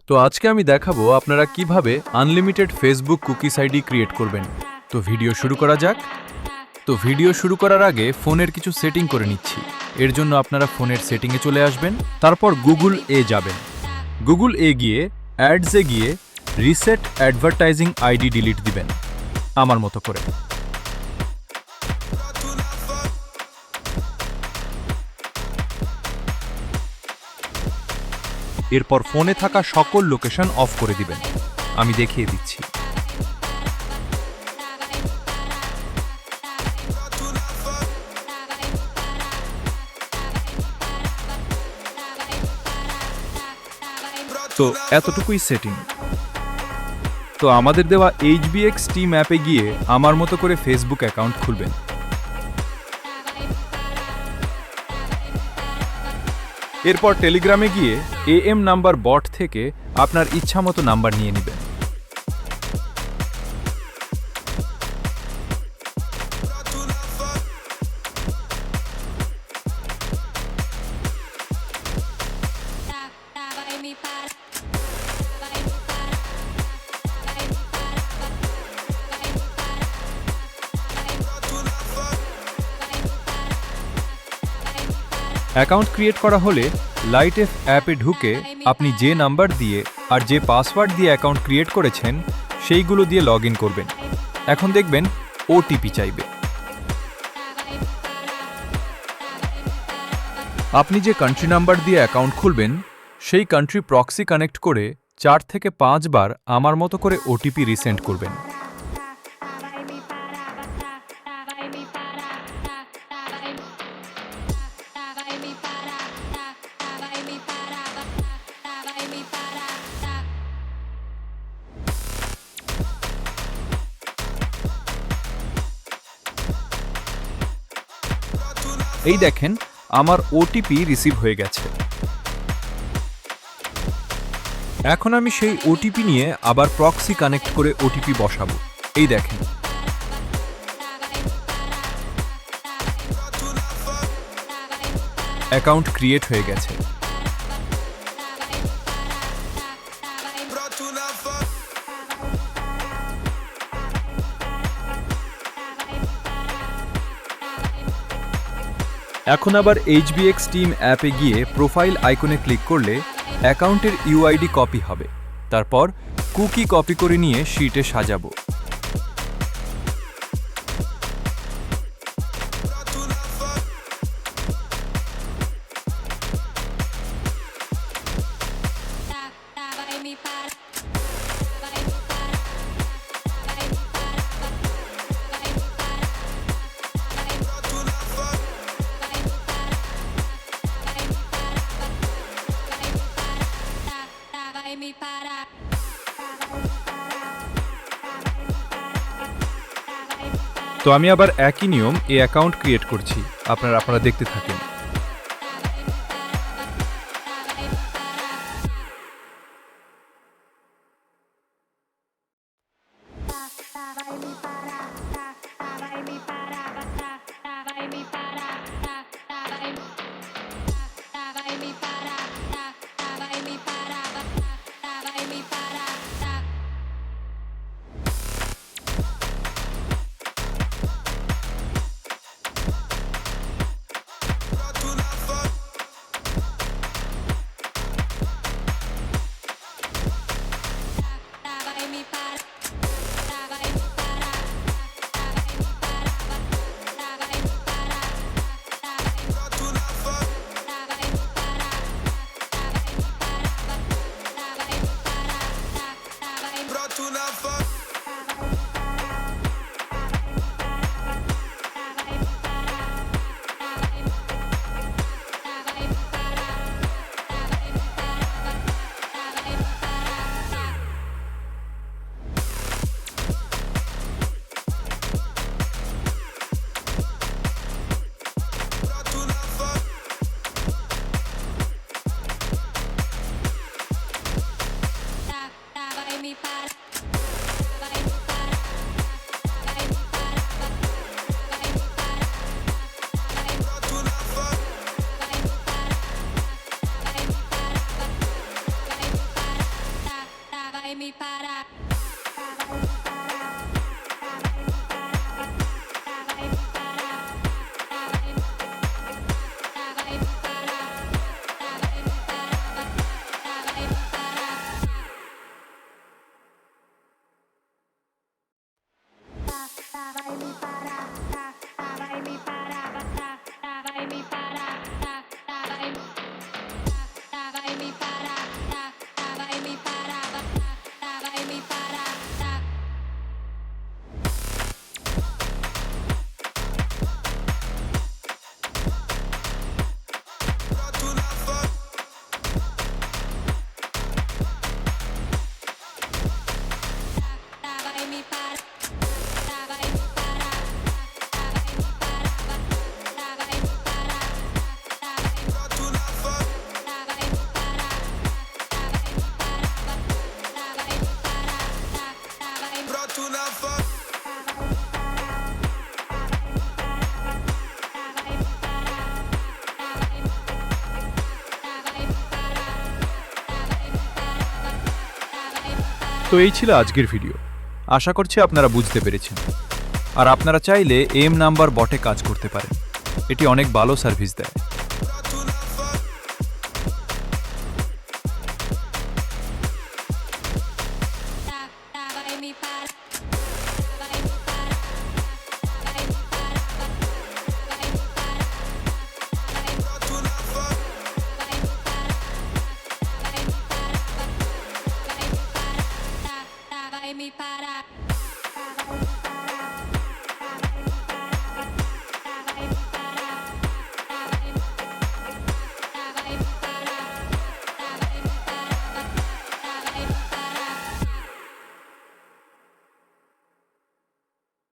তো আজকে আমি দেখাবো আপনারা কিভাবে unlimited Facebook cookies ID create করবেন। তো ভিডিও শুরু করা যাক। তো ভিডিও শুরু করার আগে ফোনের কিছু সেটিং করে নিচ্ছি। এর জন্য আপনারা ফোনের সেটিংয়ে চলে আসবেন, তারপর গুগল এ যাবেন। গুগল এ গিয়ে অ্যাডসে গিয়ে রিসেট অ্যাডভার্টাইজিং আইডি ডিলিট দিবেন আমার মতো করে। এরপর ফোনে থাকা সকল লোকেশন অফ করে দিবেন। আমি দেখিয়ে দিচ্ছি। তো এতটুকুই সেটিং। তো আমাদের দেওয়া HBX টিম অ্যাপে গিয়ে আমার মতো করে ফেসবুক অ্যাকাউন্ট খুলবেন। এরপর টেলিগ্রামে গিয়ে AM নাম্বার বট থেকে আপনার ইচ্ছামতো নাম্বার নিয়ে নেবেন। অ্যাকাউন্ট ক্রিয়েট করা হলে লাইটএফ অ্যাপে ঢুকে আপনি যে নাম্বার দিয়ে আর যে পাসওয়ার্ড দিয়ে অ্যাকাউন্ট ক্রিয়েট করেছেন সেইগুলো দিয়ে লগ ইন করবেন। এখন দেখবেন ওটিপি চাইবে। আপনি যে কান্ট্রি নাম্বার দিয়ে অ্যাকাউন্ট খুলবেন সেই কান্ট্রি প্রক্সি কানেক্ট করে 4 থেকে 5 বার আমার মতো করে ওটিপি রিসেন্ড করবেন। এই দেখেন আমার ওটিপি রিসিভ হয়ে গেছে। এখন আমি সেই ওটিপি নিয়ে আবার প্রক্সি কানেক্ট করে ওটিপি বসাবো। এই দেখেন অ্যাকাউন্ট ক্রিয়েট হয়ে গেছে। এখন আবার HBX টিম অ্যাপে গিয়ে প্রোফাইল আইকনে ক্লিক করলে অ্যাকাউন্টের ইউআইডি কপি হবে। তারপর কুকি কপি করে নিয়ে শিটে সাজাবো। তো আমি আবার একই নিয়ম এই অ্যাকাউন্ট ক্রিয়েট করছি। আপনারা দেখতে থাকেন। mi para. তো এই ছিল আজকের ভিডিও। আশা করছি আপনারা বুঝতে পেরেছেন। আর আপনারা চাইলে এম নাম্বার বটে কাজ করতে পারেন। এটি অনেক ভালো সার্ভিস দেয়।